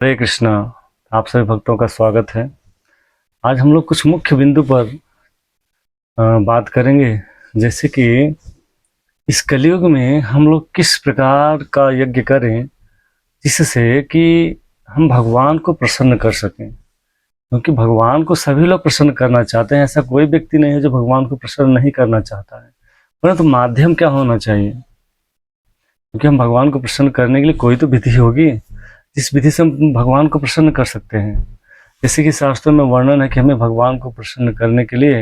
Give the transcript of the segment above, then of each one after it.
हरे कृष्णा। आप सभी भक्तों का स्वागत है। आज हम लोग कुछ मुख्य बिंदु पर बात करेंगे, जैसे कि इस कलयुग में हम लोग किस प्रकार का यज्ञ करें जिससे कि हम भगवान को प्रसन्न कर सकें। क्योंकि भगवान को सभी लोग प्रसन्न करना चाहते हैं, ऐसा कोई व्यक्ति नहीं है जो भगवान को प्रसन्न नहीं करना चाहता है। परंतु माध्यम क्या होना चाहिए? क्योंकि हम भगवान को प्रसन्न करने के लिए कोई तो विधि होगी जिस विधि से हम भगवान को प्रसन्न कर सकते हैं। जैसे कि शास्त्रों में वर्णन है कि हमें भगवान को प्रसन्न करने के लिए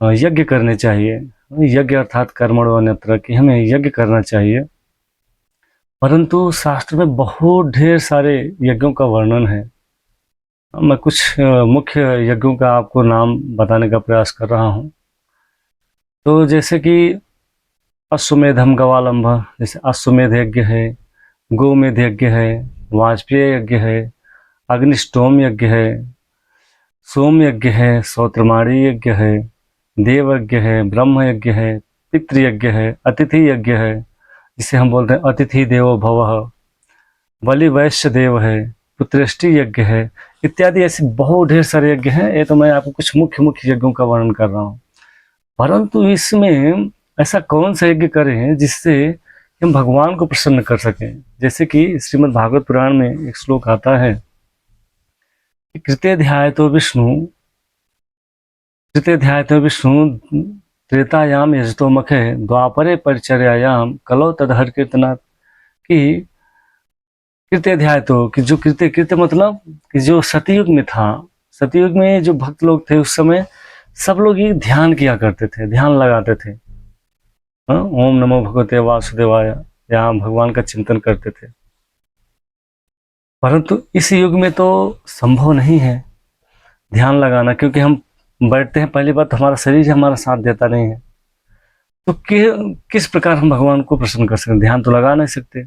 यज्ञ करने चाहिए। यज्ञ अर्थात कर्मणो अन्यत्र, कि हमें यज्ञ करना चाहिए। परंतु शास्त्र में बहुत ढेर सारे यज्ञों का वर्णन है। मैं कुछ मुख्य यज्ञों का आपको नाम बताने का प्रयास कर रहा हूँ। तो जैसे कि अश्वमेधम गवालंभ, जैसे अश्वमेध यज्ञ है, गोमेध यज्ञ है, वाजपेय यज्ञ है, अग्निष्टोम यज्ञ है, सोम यज्ञ है, सौत्रमाणी यज्ञ है, देव यज्ञ है, ब्रह्म यज्ञ है, पितृयज्ञ है, अतिथि यज्ञ है, जिसे हम बोलते हैं अतिथि देवो भवः, बलि वैश्य देव है, पुत्रेष्टि यज्ञ है, इत्यादि ऐसे बहुत ढेर सारे यज्ञ हैं। ये तो मैं आपको कुछ मुख्य मुख्य यज्ञों का वर्णन कर रहा हूँ। परंतु इसमें ऐसा कौन सा यज्ञ करें जिससे हम भगवान को प्रसन्न कर सकें। जैसे कि श्रीमद् भागवत पुराण में एक श्लोक आता है, कृते ध्यायतो विष्णु, कृते ध्यायतो विष्णु त्रेतायाम यजतो मखे द्वापरे परिचर्यायाम कलौ तदहर कीर्तनात्। कि कृत्य ध्याय, तो कि जो कृत्य कृत्य मतलब कि जो सतयुग में था, सतयुग में जो भक्त लोग थे उस समय सब लोग ये ध्यान किया करते थे, ध्यान लगाते थे। ओम नमो भगवते वासुदेवाय, यहाँ भगवान का चिंतन करते थे। परंतु इस युग में तो संभव नहीं है ध्यान लगाना, क्योंकि हम बैठते हैं, पहली बात तो हमारा शरीर हमारा साथ देता नहीं है। तो किस प्रकार हम भगवान को प्रसन्न कर सकते? ध्यान तो लगा नहीं सकते।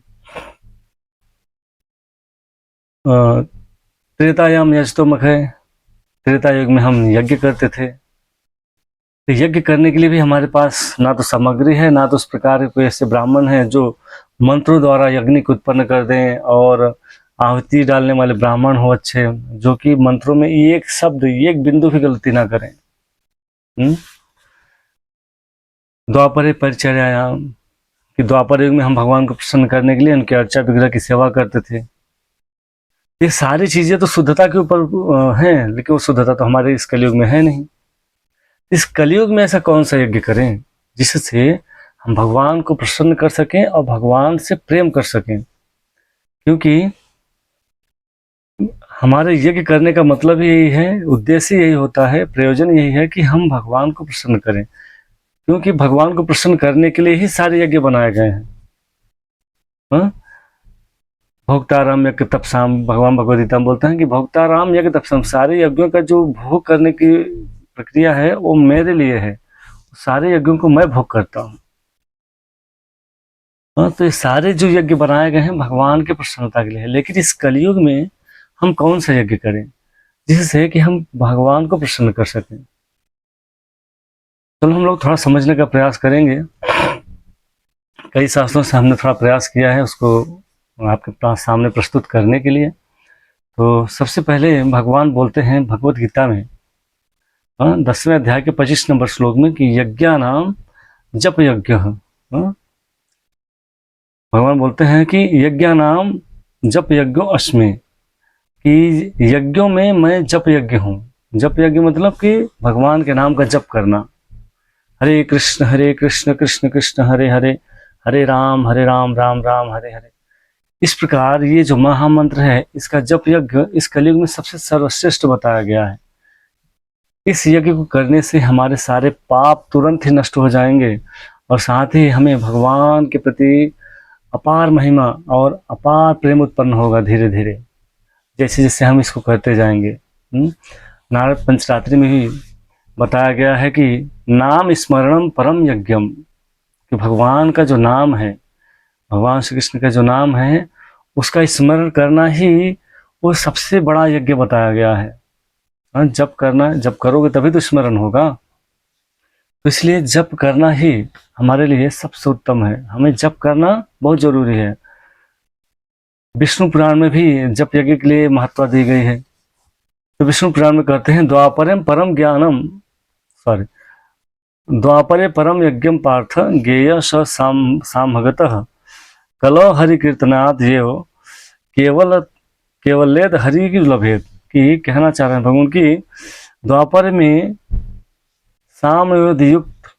त्रेतायाम यजतो मखे, त्रेता युग में हम यज्ञ करते थे। तो यज्ञ करने के लिए भी हमारे पास ना तो सामग्री है, ना तो उस प्रकार के कोई ऐसे ब्राह्मण हैं जो मंत्रों द्वारा यज्ञ को उत्पन्न कर दें, और आहुति डालने वाले ब्राह्मण हो अच्छे, जो कि मंत्रों में एक शब्द एक बिंदु भी गलती ना करें। द्वापर परिचर्यायाम, कि द्वापर युग में हम भगवान को प्रसन्न करने के लिए उनके अर्चा विग्रह की सेवा करते थे। ये सारी चीजें तो शुद्धता के ऊपर हैं, लेकिन वो शुद्धता तो हमारे इस कलयुग में है नहीं। इस कलयुग में ऐसा कौन सा यज्ञ करें जिससे हम भगवान को प्रसन्न कर सकें और भगवान से प्रेम कर सकें। क्योंकि हमारे यज्ञ करने का मतलब यही है, उद्देश्य यही होता है, प्रयोजन यही है कि हम भगवान को प्रसन्न करें। क्योंकि भगवान को प्रसन्न करने के लिए ही सारे यज्ञ बनाए गए हैं। भोक्ताराम यज्ञ तपसाम, भगवान भगवद गीता में बोलते हैं कि भोक्ताराम यज्ञ तपसाम, सारे यज्ञों का जो भोग करने की प्रक्रिया है वो मेरे लिए है, सारे यज्ञों को मैं भोग करता हूँ। तो ये सारे जो यज्ञ बनाए गए हैं भगवान के प्रसन्नता के लिए है। लेकिन इस कलयुग में हम कौन सा यज्ञ करें जिससे कि हम भगवान को प्रसन्न कर सकें। चलो हम लोग थोड़ा समझने का प्रयास करेंगे। कई शास्त्रों से हमने थोड़ा प्रयास किया है उसको आपके पास सामने प्रस्तुत करने के लिए। तो सबसे पहले भगवान बोलते हैं भगवत गीता में 10वें अध्याय के 25 नंबर श्लोक में कि यज्ञा नाम जप यज्ञ। भगवान बोलते हैं कि यज्ञा नाम जप यज्ञो अस्मि, कि यज्ञों में मैं जप यज्ञ हूँ। जप यज्ञ मतलब कि भगवान के नाम का जप करना। हरे कृष्ण कृष्ण कृष्ण हरे हरे, हरे राम राम राम हरे हरे। इस प्रकार ये जो महामंत्र है इसका जप यज्ञ इस कलयुग में सबसे सर्वश्रेष्ठ बताया गया है। इस यज्ञ को करने से हमारे सारे पाप तुरंत ही नष्ट हो जाएंगे, और साथ ही हमें भगवान के प्रति अपार महिमा और अपार प्रेम उत्पन्न होगा धीरे धीरे, जैसे जैसे हम इसको करते जाएंगे। नारद पंचरात्रि में भी बताया गया है कि नाम स्मरणम परम यज्ञम, कि भगवान का जो नाम है, भगवान श्री कृष्ण का जो नाम है उसका स्मरण करना ही वो सबसे बड़ा यज्ञ बताया गया है। जप करना, जप करोगे तभी तो स्मरण होगा। तो इसलिए जप करना ही हमारे लिए सबसे उत्तम है। हमें जप करना बहुत जरूरी है। विष्णु पुराण में भी जप यज्ञ के लिए महत्व दी गई है। तो विष्णु पुराण में कहते हैं द्वापरम परम ज्ञानम, सॉरी, द्वापरे परम यज्ञम पार्थ गेय स सामगतः कलो हरि कीर्तनाथ ये केवल केवलेद हरि की लभेद। कि कहना चाह रहे हैं भगवान की द्वापर में सामवेद युक्त,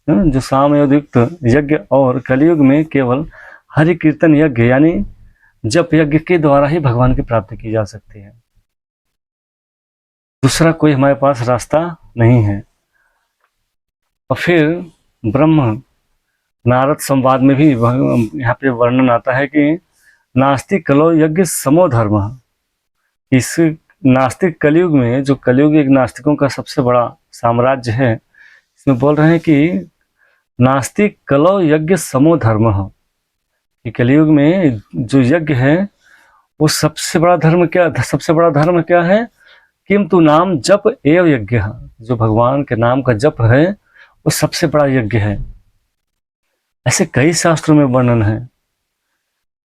जो सामवेद युक्त यज्ञ, और कलयुग में केवल हरि कीर्तन यज्ञ यानी जप यज्ञ के द्वारा ही भगवान की प्राप्ति की जा सकती है। दूसरा कोई हमारे पास रास्ता नहीं है। और फिर ब्रह्म नारद संवाद में भी यहाँ पे वर्णन आता है कि नास्तिक कलो यज्ञ समो धर्म। इस नास्तिक कलयुग में, जो कलयुग एक नास्तिकों का सबसे बड़ा साम्राज्य है, इसमें बोल रहे हैं कि नास्तिक कलो यज्ञ समो धर्म। कि कलयुग में जो यज्ञ है वो सबसे बड़ा धर्म क्या है? किंतु नाम जप एव यज्ञ। जो भगवान के नाम का जप है वो सबसे बड़ा यज्ञ है। ऐसे कई शास्त्रों में वर्णन है।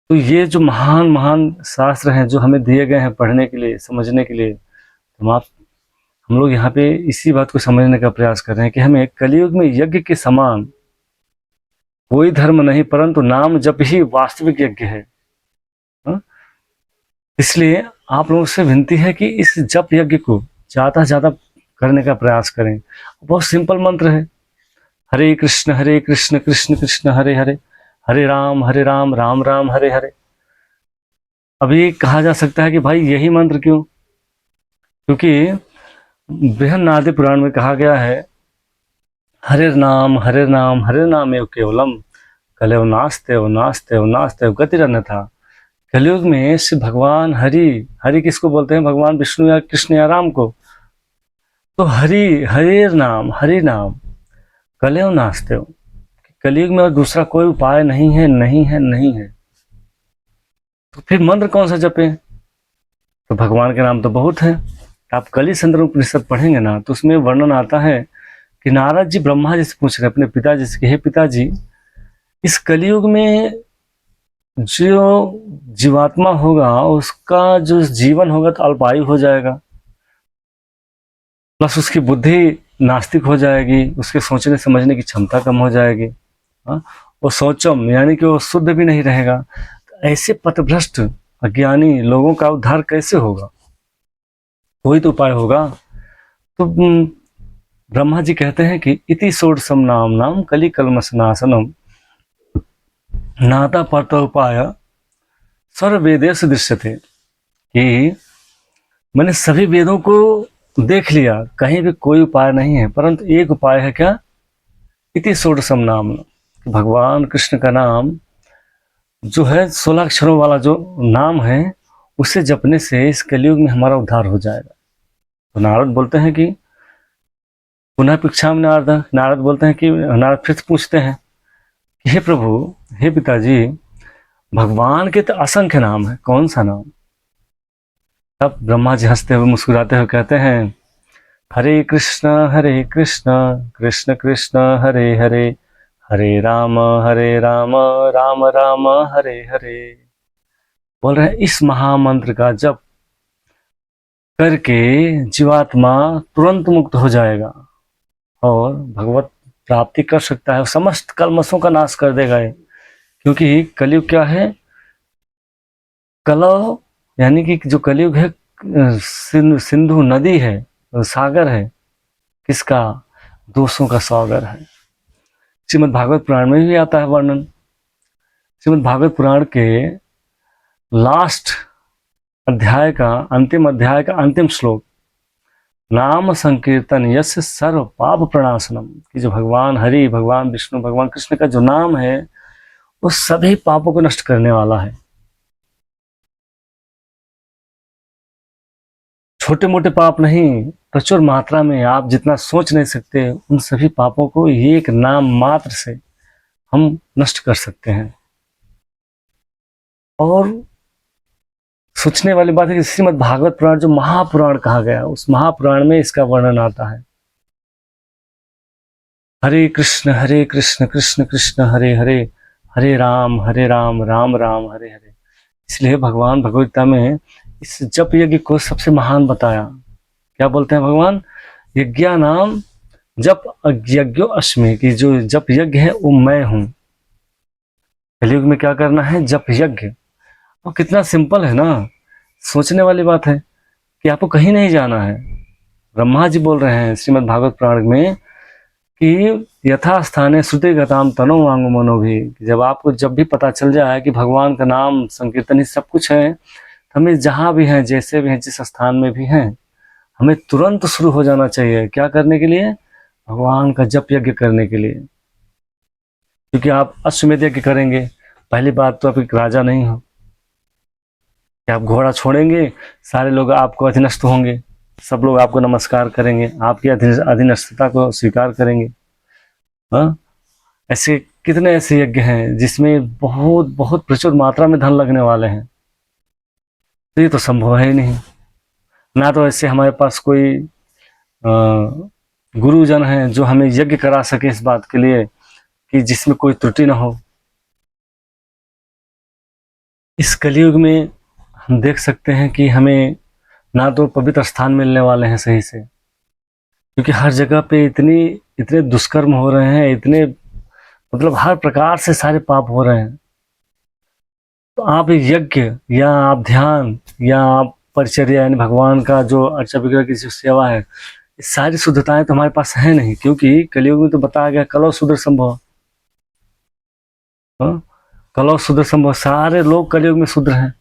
तो ये जो महान महान शास्त्र हैं जो हमें दिए गए हैं पढ़ने के लिए, समझने के लिए, तो हम लोग यहाँ पे इसी बात को समझने का प्रयास कर रहे हैं कि हमें कलयुग में यज्ञ के समान कोई धर्म नहीं, परंतु नाम जप ही वास्तविक यज्ञ है। इसलिए आप लोगों से विनती है कि इस जप यज्ञ को ज़्यादा से ज़्यादा करने का प्रयास करें। बहुत सिंपल मंत्र है, हरे कृष्ण कृष्ण कृष्ण हरे हरे, हरे राम राम राम हरे हरे। अभी कहा जा सकता है कि भाई यही मंत्र क्यों? क्योंकि बृहन्नादि पुराण में कहा गया है हरे नाम एव केवलम कलयो नास्ते गतिरन्य था। कलयुग में सिर्फ भगवान हरि किसको बोलते हैं? भगवान विष्णु या कृष्ण या राम को। तो हरि नाम कलयो नास्ते, कलयुग में और दूसरा कोई उपाय नहीं है। तो फिर मंत्र कौन सा जपे? तो भगवान के नाम तो बहुत है। आप कली संदर्भ उपनिषद पढ़ेंगे ना, तो उसमें वर्णन आता है कि नारद जी ब्रह्मा जी से पूछ रहे अपने पिताजी से, हे पिताजी, इस कलयुग में जो जीवात्मा होगा उसका जो जीवन होगा तो अल्पायु हो जाएगा, प्लस उसकी बुद्धि नास्तिक हो जाएगी, उसके सोचने समझने की क्षमता कम हो जाएगी। वो सोचम यानी कि वो शुद्ध भी नहीं रहेगा। ऐसे पथभ्रष्ट अज्ञानी लोगों का उद्धार कैसे होगा? कोई तो उपाय होगा। तो ब्रह्मा जी कहते हैं कि इति षोडशम नाम कली कलमशनाशनम नाता परत उपाय सर्व वेदेश दृश्यते। कि मैंने सभी वेदों को देख लिया, कहीं भी कोई उपाय नहीं है, परंतु एक उपाय है। क्या? इति षोडशम नाम, भगवान कृष्ण का नाम जो है 16 अक्षरों वाला जो नाम है, उसे जपने से इस कलयुग में हमारा उद्धार हो जाएगा। तो नारद बोलते हैं कि पुनः पृच्छा में नारद बोलते हैं कि नारद फिर पूछते हैं कि हे प्रभु, हे पिताजी, भगवान के तो असंख्य नाम है, कौन सा नाम? तब ब्रह्मा जी हंसते हुए मुस्कुराते हुए कहते हैं हरे कृष्ण कृष्ण कृष्ण हरे हरे, हरे राम राम राम हरे हरे। बोल रहे हैं इस महामंत्र का जप करके जीवात्मा तुरंत मुक्त हो जाएगा और भगवत प्राप्ति कर सकता है, समस्त कलमशों का नाश कर देगा। क्योंकि कलयुग क्या है? कलह यानी कि जो कलयुग है सिंधु नदी है, सागर है। किसका? दोषों का सागर है। श्रीमद् भागवत पुराण में भी आता है वर्णन। श्रीमद् भागवत पुराण के लास्ट अध्याय का अंतिम श्लोक, नाम संकीर्तन यश सर्व पाप प्रणाशनम। कि जो भगवान हरि, भगवान विष्णु, भगवान कृष्ण का जो नाम है वो सभी पापों को नष्ट करने वाला है। छोटे मोटे पाप नहीं, प्रचुर मात्रा में, आप जितना सोच नहीं सकते उन सभी पापों को एक नाम मात्र से हम नष्ट कर सकते हैं। और सोचने वाली बात है कि श्रीमद् भागवत पुराण जो महापुराण कहा गया, उस महापुराण में इसका वर्णन आता है। हरे कृष्ण कृष्ण कृष्ण हरे हरे, हरे राम राम राम हरे हरे। इसलिए भगवान भगवद गीता में इस जप यज्ञ को सबसे महान बताया। क्या बोलते हैं भगवान? यज्ञा नाम जप यज्ञो अस्मि, कि जो जप यज्ञ है वो मैं हूं। कलयुग में क्या करना है? जप यज्ञ। और कितना सिंपल है ना, सोचने वाली बात है कि आपको कहीं नहीं जाना है। ब्रह्मा जी बोल रहे हैं श्रीमद् भागवत पुराण में कि यथा स्थाने श्रुति गताम तनो वांगो मनो भी, जब आपको जब भी पता चल जाए कि भगवान का नाम संकीर्तन ही सब कुछ है, हमें जहां भी हैं, जैसे भी हैं, जिस स्थान में भी हैं, हमें तुरंत शुरू हो जाना चाहिए। क्या करने के लिए? भगवान का जप यज्ञ करने के लिए। क्योंकि आप अश्वमेध यज्ञ करेंगे, पहली बात तो आप एक राजा नहीं हो कि आप घोड़ा छोड़ेंगे, सारे लोग आपको अधीनस्थ होंगे, सब लोग आपको नमस्कार करेंगे, आपकी अधीनस्थता को स्वीकार करेंगे। हाँ, ऐसे कितने ऐसे यज्ञ हैं जिसमें बहुत बहुत प्रचुर मात्रा में धन लगने वाले हैं, तो ये तो संभव है ही नहीं। ना तो ऐसे हमारे पास कोई गुरुजन है जो हमें यज्ञ करा सके इस बात के लिए कि जिसमें कोई त्रुटि ना हो। इस कलयुग में हम देख सकते हैं कि हमें ना तो पवित्र स्थान मिलने वाले हैं सही से, क्योंकि हर जगह पे इतने दुष्कर्म हो रहे हैं, इतने मतलब हर प्रकार से सारे पाप हो रहे हैं। तो आप यज्ञ या आप ध्यान या आप परिचर्या यानी भगवान का जो अर्चा विग्रह की जो सेवा है, ये सारी शुद्धताएं तो हमारे पास है नहीं, क्योंकि कलयुग में तो बताया गया कलौ शूद्र संभव। कलौ शूद्र संभव, सारे लोग कलयुग में शूद्र हैं।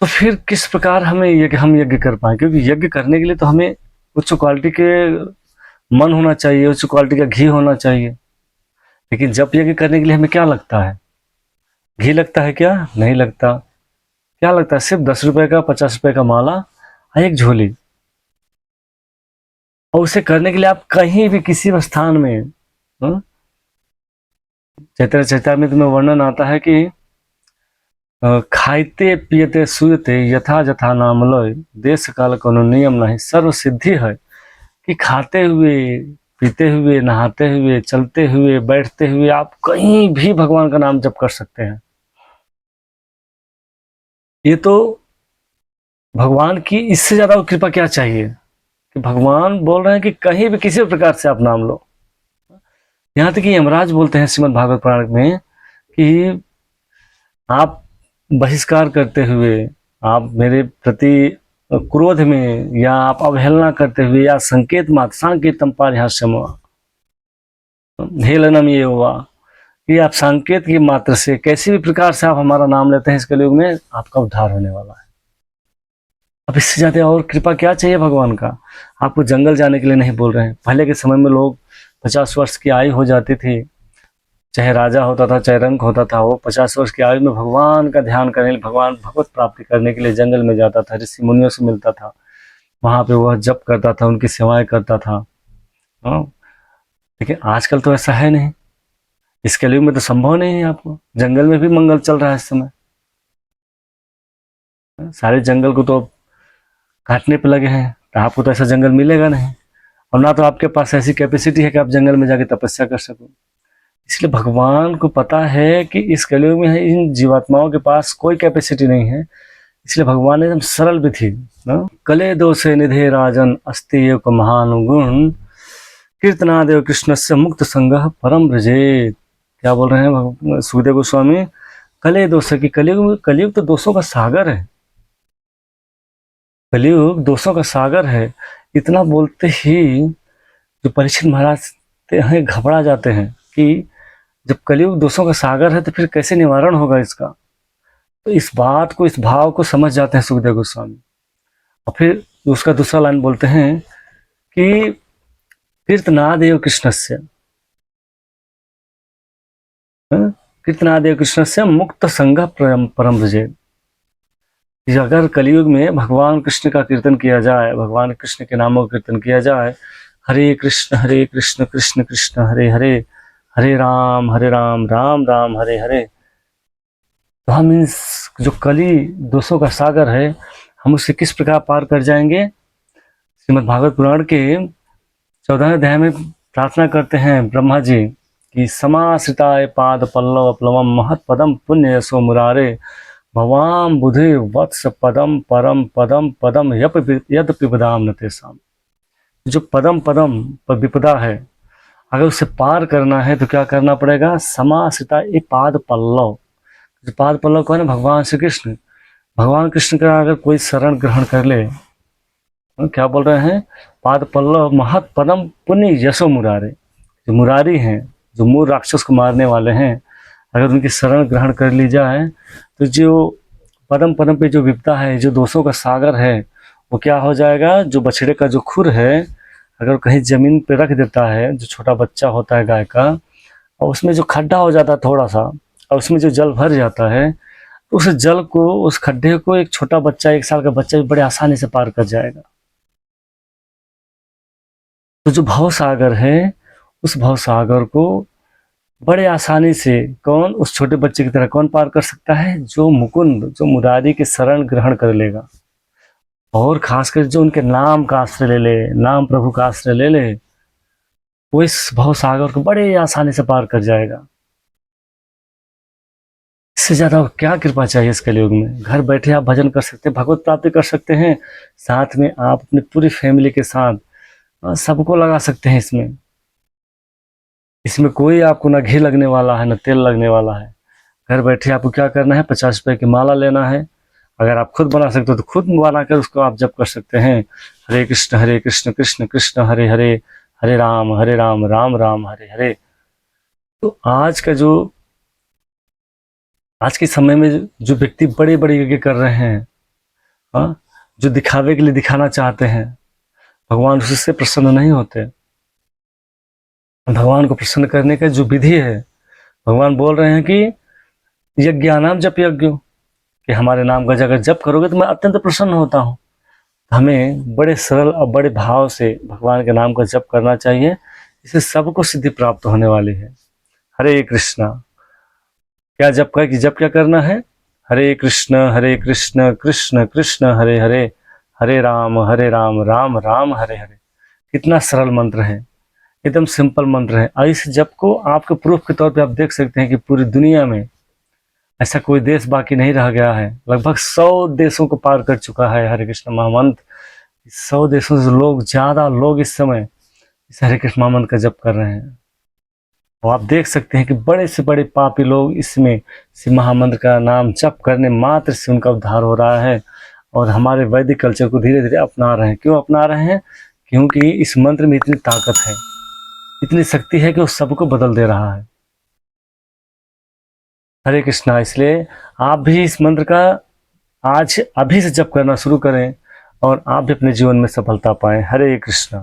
तो फिर किस प्रकार हम यज्ञ कर पाए? क्योंकि यज्ञ करने के लिए तो हमें उच्च क्वालिटी के मन होना चाहिए, उच्च क्वालिटी का घी होना चाहिए। लेकिन जप यज्ञ करने के लिए हमें क्या लगता है? घी लगता है क्या? नहीं लगता। क्या लगता है? सिर्फ 10 रुपए का 50 रुपए का माला और एक झोली। और उसे करने के लिए आप कहीं भी किसी भी स्थान में, चैतन्य चैतामृत में वर्णन आता है कि खाइते पियते सुयते यथा जथा नाम लय, देश काल कोनो नियम नहीं, सर्व सिद्धि है। कि खाते हुए, पीते हुए, नहाते हुए, चलते हुए, बैठते हुए आप कहीं भी भगवान का नाम जप कर सकते हैं। ये तो भगवान की इससे ज्यादा कृपा क्या चाहिए कि भगवान बोल रहे हैं कि कहीं भी किसी भी प्रकार से आप नाम लो। यहां तक कि यमराज बोलते हैं श्रीमद् भागवत पुराण में कि आप बहिष्कार करते हुए, आप मेरे प्रति क्रोध में, या आप अवहेलना करते हुए, या संकेत मात्र सांकेतम पारिहास्यम हेलनम ये हुआ कि आप संकेत की मात्र से कैसी भी प्रकार से आप हमारा नाम लेते हैं, इस कलयुग में आपका उद्धार होने वाला है। अब इससे ज्यादा और कृपा क्या चाहिए भगवान का? आपको जंगल जाने के लिए नहीं बोल रहे हैं। पहले के समय में लोग 50 वर्ष की आयु हो जाती थी, चाहे राजा होता था चाहे रंक होता था, वो 50 वर्ष की आयु में भगवान का ध्यान करने, भगवान भगवत प्राप्ति करने के लिए जंगल में जाता था, ऋषि मुनियों से मिलता था, वहां पे वह जप करता था, उनकी सेवाएं करता था। लेकिन आजकल तो ऐसा है नहीं। इस कलयुग में तो संभव नहीं है। आपको जंगल में भी मंगल चल रहा है इस समय, सारे जंगल को तो काटने पे लगे हैं, तो आपको तो ऐसा जंगल मिलेगा नहीं, और ना तो आपके पास ऐसी कैपेसिटी है कि आप जंगल में जाके तपस्या कर सको। इसलिए भगवान को पता है कि इस कलयुग में इन जीवात्माओं के पास कोई कैपेसिटी नहीं है, इसलिए भगवान ने एकदम सरल विधि, कले दोषे निधे राजन अस्ति एक महान गुण, कीर्तनादेव कृष्ण से मुक्त संग परम ब्रजेत। क्या बोल रहे हैं सुखदेव गोस्वामी? कले दोष की, कलयुग तो दोषों का सागर है, कलयुग दोषों का सागर है। इतना बोलते ही जो परीक्षित महाराज हैं घबरा जाते हैं कि जब कलयुग दोषों का सागर है तो फिर कैसे निवारण होगा इसका। तो इस बात को, इस भाव को समझ जाते हैं सुखदेव गोस्वामी, और फिर उसका दूसरा लाइन बोलते हैं कि कीर्तनादेव कृष्ण से, कीर्तनादेव कृष्ण से मुक्त संग परम ब्रजे। अगर कलयुग में भगवान कृष्ण का कीर्तन किया जाए, भगवान कृष्ण के नामों का कीर्तन किया जाए, हरे कृष्ण कृष्ण कृष्ण हरे हरे, हरे राम राम राम हरे हरे, तो हम इन जो कली दोषों का सागर है, हम उसे किस प्रकार पार कर जाएंगे? श्रीमद् भागवत पुराण के 14वें अध्याय में प्रार्थना करते हैं ब्रह्मा जी कि समाश्रिताय पाद पल्लव प्लवम महत्पदम पुण्य यशो मुरारे भवाम बुधे वत्स पदम परम पदम पदम यद विपदाम न तेषाम। जो पदम पदम पर विपदा है, अगर उसे पार करना है तो क्या करना पड़ेगा? समाश्रिता ये पाद पल्लव। जो पाद पल्लव कौन है? भगवान श्री कृष्ण। भगवान कृष्ण का अगर कोई शरण ग्रहण कर ले, क्या बोल रहे हैं? पाद पल्लव महत पदम पुण्य यशो मुरारे। जो मुरारी हैं, जो मूल राक्षस को मारने वाले हैं, अगर उनकी शरण ग्रहण कर ली जाए तो जो पदम पदम पे जो विपदा है, जो दोषों का सागर है, वो क्या हो जाएगा? जो बछड़े का जो खुर है, अगर कहीं जमीन पे रख देता है, जो छोटा बच्चा होता है गाय का, और उसमें जो खड्डा हो जाता है थोड़ा सा, और उसमें जो जल भर जाता है, तो उस जल को, उस खड्डे को एक छोटा बच्चा, 1 साल का बच्चा भी बड़े आसानी से पार कर जाएगा। तो जो भव सागर है, उस भव सागर को बड़े आसानी से कौन, उस छोटे बच्चे की तरह कौन पार कर सकता है? जो मुकुंद, जो मुरारी के शरण ग्रहण कर लेगा, और खासकर जो उनके नाम का आश्रय ले ले, नाम प्रभु का आश्रय ले ले, वो इस भव सागर को बड़े आसानी से पार कर जाएगा। इससे ज्यादा क्या कृपा चाहिए इस कलयुग में? घर बैठे आप भजन कर सकते हैं, भगवत प्राप्ति कर सकते हैं, साथ में आप अपनी पूरी फैमिली के साथ सबको लगा सकते हैं। इसमें कोई आपको ना घी लगने वाला है, ना तेल लगने वाला है। घर बैठे आपको क्या करना है? 50 रुपए की माला लेना है। अगर आप खुद बना सकते हो तो खुद बनाकर उसको आप जप कर सकते हैं। हरे कृष्ण कृष्ण कृष्ण हरे हरे, हरे राम राम राम हरे हरे। तो आज के समय में जो व्यक्ति बड़े बड़े यज्ञ कर रहे हैं, जो दिखावे के लिए दिखाना चाहते हैं, भगवान उससे प्रसन्न नहीं होते। भगवान को प्रसन्न करने का जो विधि है, भगवान बोल रहे हैं कि यज्ञानाम जप यज्ञ, कि हमारे नाम का अगर जप करोगे तो मैं अत्यंत प्रसन्न होता हूँ। हमें बड़े सरल और बड़े भाव से भगवान के नाम का जप करना चाहिए, इससे सबको सिद्धि प्राप्त होने वाली है। हरे कृष्णा, क्या जप का कि जप क्या करना है? हरे कृष्ण कृष्ण कृष्ण हरे हरे, हरे राम राम राम हरे हरे। कितना सरल मंत्र है, एकदम सिंपल मंत्र है। और इस जप को आपके प्रूफ के तौर पे आप देख सकते हैं कि पूरी दुनिया में ऐसा कोई देश बाकी नहीं रह गया है। लगभग 100 देशों को पार कर चुका है हरे कृष्ण महामंत्र। 100 देशों से ज्यादा लोग इस समय इस हरे कृष्ण महामंत्र का जप कर रहे हैं। और आप देख सकते हैं कि बड़े से बड़े पापी लोग इसमें इस महामंत्र का नाम जप करने मात्र से उनका उद्धार हो रहा है। और हमारे वैदिक कल्चर को धीरे धीरे अपना रहे हैं। क्यों अपना रहे हैं? क्योंकि इस मंत्र में इतनी ताकत है, इतनी शक्ति है कि वो सबको बदल दे रहा है। हरे कृष्णा। इसलिए आप भी इस मंत्र का आज अभी से जप करना शुरू करें और आप भी अपने जीवन में सफलता पाएं। हरे कृष्णा।